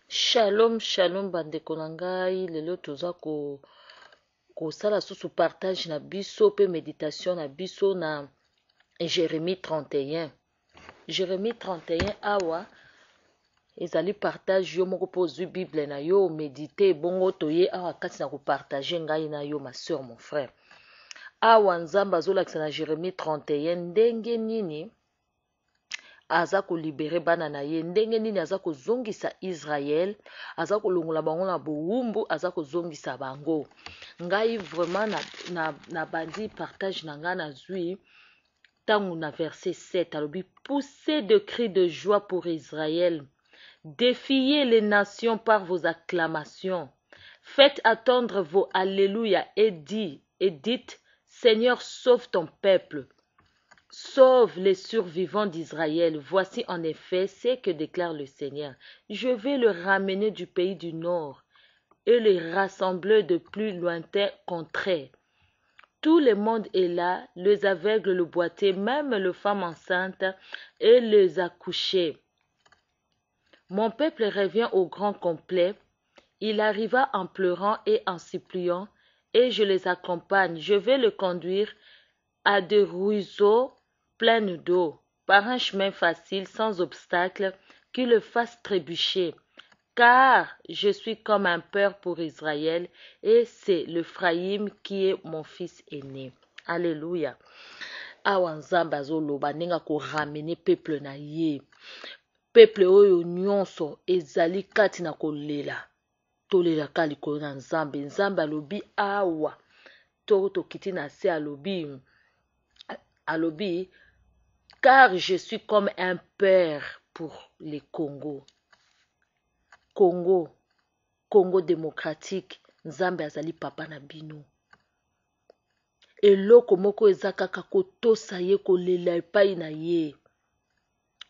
Shalom, shalom, bandeko na ngai. Lelo toza kosala susu partage na biso pe méditation na biso na Jérémie 31. Jérémie 31 awa ezali partage yo moko po ozwi Bible na yo méditer bongo toye awa kati na kopartage ngai na yo ma soeur mon frère. Awa Nzambe azolakisa na Jérémie 31 ndenge nini aza kolibere bana na ye, ndenge nini aza kozongisa Israel, aza kolongola bango na bowumbu, aza kozongisa bango. Ngai vraiment na bandi partage na nga na zwi tangu na verset 7 alobi: poussez de cris de joie pour Israël, défiez les nations par vos acclamations, faites attendre vos alléluia et dites: Seigneur, sauve ton peuple. Sauve les survivants d'Israël. Voici en effet ce que déclare le Seigneur. Je vais le ramener du pays du nord et le rassembler de plus lointains contrées. Tout le monde est là, les aveugles, le boiteux, même les femmes enceintes et les accouchés. Mon peuple revient au grand complet. Il arriva en pleurant et en suppliant, et je les accompagne. Je vais le conduire à des ruisseaux pleins d'eau, par un chemin facile, sans obstacle, qui le fasse trébucher. Car je suis comme un père pour Israël, et c'est l'Ephraïm qui est mon fils aîné. Alléluia. Awa Nzambe azoloba ndenge koramener peuple na ye. Peuple oyo nyonso ezali kati na kolela. Tolelaka likolo na Nzambe. Nzambe alobi awa. Tokiti na se alobi, car je suis comme un père pour les Congo démocratique. Nzambe azali papa na bino. Eloko moko eza kaka kotosa ye, kolela epai na ye,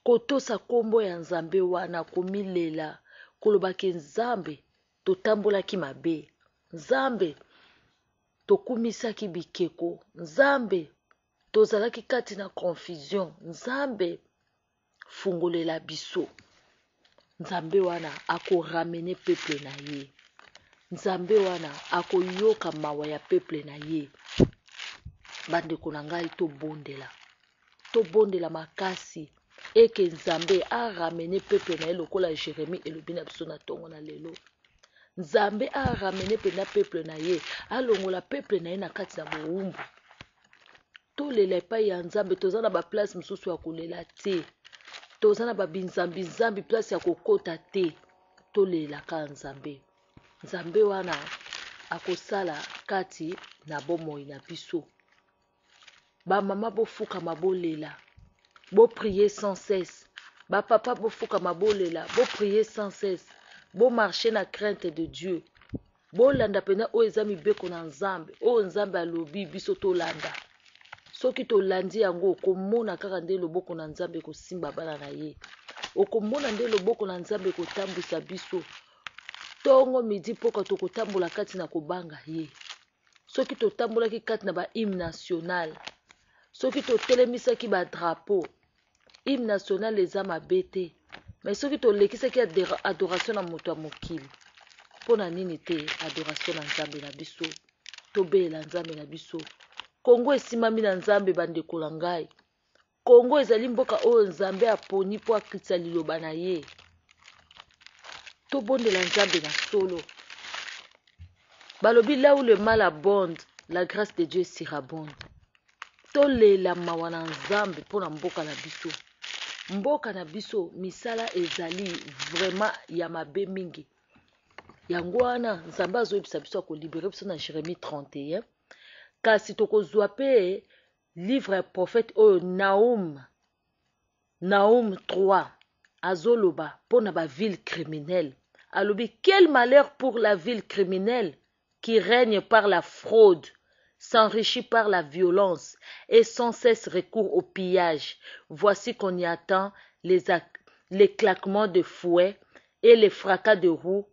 kotosa kombo ya Nzambe wana, komilela, kolobaki Nzambe totambolaki mabe, Nzambe tokumisaki bikeko, Nzambe tozalaki kati na confusion, Nzambe fungolela biso. Nzambe wana akoramene peuple na ye. Nzambe wana akoyoka mawa ya peuple na ye. Bandeko na ngai tobondela makasi eke Nzambe aramene peuple na ye lokola Jérémie elobi na biso na tongo na lelo. Nzambe aramene pena peuple na ye, alongola peuple na ye na kati na bowumbu. Tolela epai ya Nzambe, toza na ba place mosusu ya kolela te. Toza na ba binzambi place ya kokota te. Tolela ka Nzambe. Nzambe wana akosala kati na bomoi na biso. Ba mama bofuka mabolela, bo prier sans cesse. Ba papa bofuka mabolela, bo prier sans cesse. Bo marcher na crainte de Dieu. Bo landa pena o ezami beko na Nzambe. O Nzambe alobi biso to landa. Soki to landi yango okomona kaka nde loboko na Nzambe kosimba bana na ye. Okomona nde loboko na Nzambe kotambwisa biso. Tongo midi poka tokotambola kati na kobanga ye. Soki totambolaki kati na ba hymne national. Soki totelemisaki ba drapeau. Hymne national eza mabe te. Mais soki tolekisaki adoration na moto ya mokili. Pona nini te adoration na Nzambe na biso. Tobela Nzambe na biso. Congo esimami na Nzambe bandeko na ngai. Congo ezali mboka oyo Nzambe aponi po akitisa liloba na ye. Tobondela Nzambe na solo. Balobi là où le mal abonde, la grâce de Dieu surabonde. Tolela mawa na Nzambe pona mboka na biso. Mboka na biso misala ezali vraiment ya mabe mingi. Yango wana Nzambe azoyebisa biso akolibere biso na Jérémie 31. Kasi tokozwa pe livre ya prophète oyo Naum 3 azoloba pona ba ville criminelle. Alobi, quel malheur pour la ville criminelle qui règne par la fraude, s'enrichit par la violence et sans cesse recourt au pillage. Voici qu'on y attend les claquements de fouet et les fracas de roues,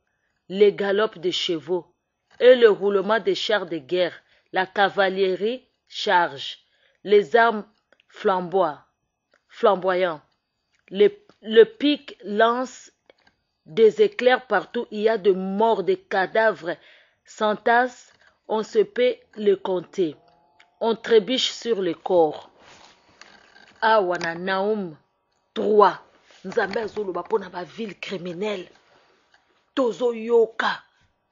les galops de chevaux et le roulement des chars de guerre. La cavalerie charge, les armes flamboyants, le pic lance des éclairs partout, il y a de morts, des cadavres s'entassent, on se peut les compter. On trébuche sur le corps. Awa na Naum 3. Nzambe azoloba pona ba ville criminelle. Tozo yoka.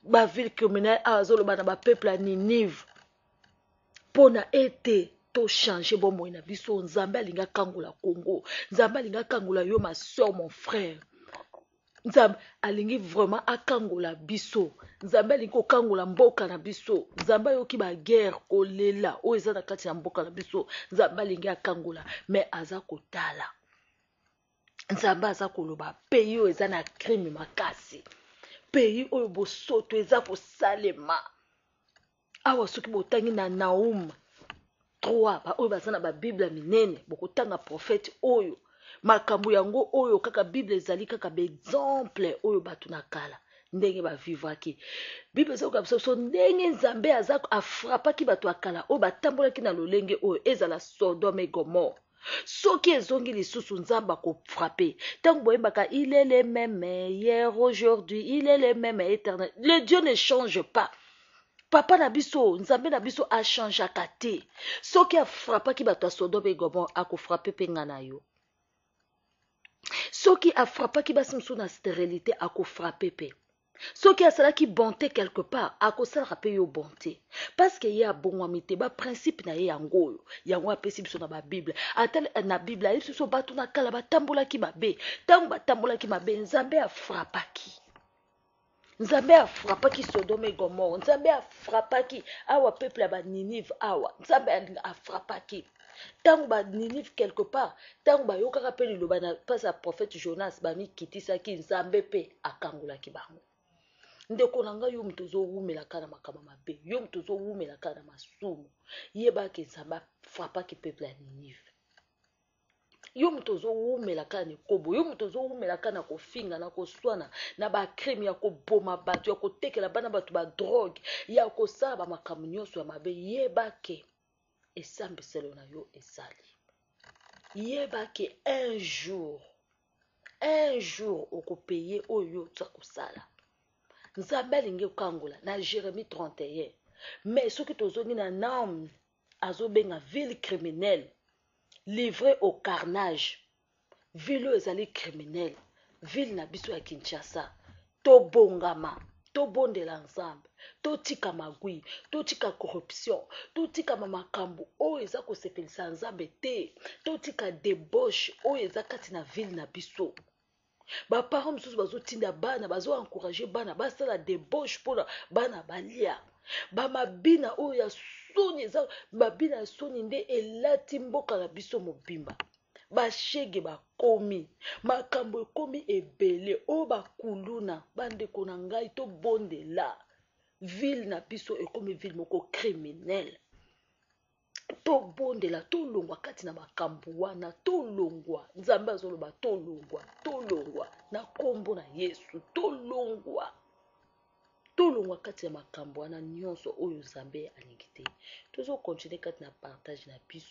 Ba ville criminelle azoloba na ba peuple à Ninive. Pona ete to changer bon moyen na biso. Nzambe alinga kangola Congo. Nzambe alinga kangola yo ma soeur, mon frère. Nzambe alingi vraiment akangola biso. Nzambe alingi kokangola mboka na biso. Nzambe ayoki ba guerre kolela o eza na kati ya mboka na biso. Nzambe alingi akangola mais aza kotala. Nzambe aza koloba pays oyo eza na crime makasi. Pays oyo bosoto eza kosalema. Awa soki botangi na Naum 3 ba oyo baza na ba Bible minene bokotanga prophète oyo. Makambo yango oyo kaka Bible ezali kaka ba exemple oyo batu na kala ndenge ba vivaki. Bible ezali kaka so ndenge Nzambe aza afrapaki batu akala oyo batambolaki na lolenge oyo ezala Sodome et Gomorrhe. Soki ezongi lisusu Nzamba ko frapper. Tant boyembaka il est le même hier aujourd'hui, il est le même éternel. Le Dieu ne change pas. Papa na biso, Nzambe na biso a changé te. Soki a frappaki bato a Sodome et Gomorrhe a ko frapper penga na yo. Soki a frappaki basi musu na stérilité a ko frapper pe. Soki a salaki bonté quelque part a ko sala pe yo bonté. Parce que y a bongwami te ba principe na ye yango yo. Yango apesi biso na ba Bible. Atel na Bible a biso batu na kala batambolaki mabe. Tango batambolaki mabe Nzambe a frappaki. Nzambe a frappaki Sodome et Gomorrhe. Nzambe a frappaki awa peuple ba Ninive awa. Nzambe a frappaki. Tango ba Ninive quelque part, tango ba yokaka pe liloba na pas à prophète Jonas ba mi kitisaki Nzambe pe akangolaki bango. Ndeko na ngai yo mutu ozowumelaka na makambo mabe, yo mutu ozowumelaka na masumu, yebaki Nzambe frappaki peuple ya Ninive. Yo mutu ozowumelaka na ekobo, yo mutu ozowumelaka na kofinga na koswana na ba crime ya koboma bato ya kotekela bana bato ba drogue ya kosala ba makambo nyonso ya mabe, yebaki esambiselo na yo esali. Yebaki un jour okopeye oyo tsa kosala. Nzambe alingi okangola na Jérémie 31. Mais soki tozongi na Naum azobenga ville criminelle, livrée au carnage. Ville oyo ezali criminelle, ville na biso ya Kinshasa. Tobongama, tobondela Nzambe, totika magui, totika corruption, totika makambo oyo eza kosepelisa Nzambe te, totika débauche oyo eza kati na ville na biso. Ba parents mususu bazotinda bana bazo encourager bana basala débauche mpona bana balia. Ba mabina oyo ya soni eza mabina ya soni nde elati mboka na biso mobimba. Bashege bakomi makambo ekomi ebele oyo bakuluna bandeko na ngai tobondela. Ville na biso ekomi ville moko criminelle. Tobondela tolongwa kati na makambo wana, tolongwa Nzambe azoloba tolongwa na kombo na Yesu, tolongwa kati ya makambo wana nyonso oyo Nzambe alingi te. Tozo continuer kati na partage na biso.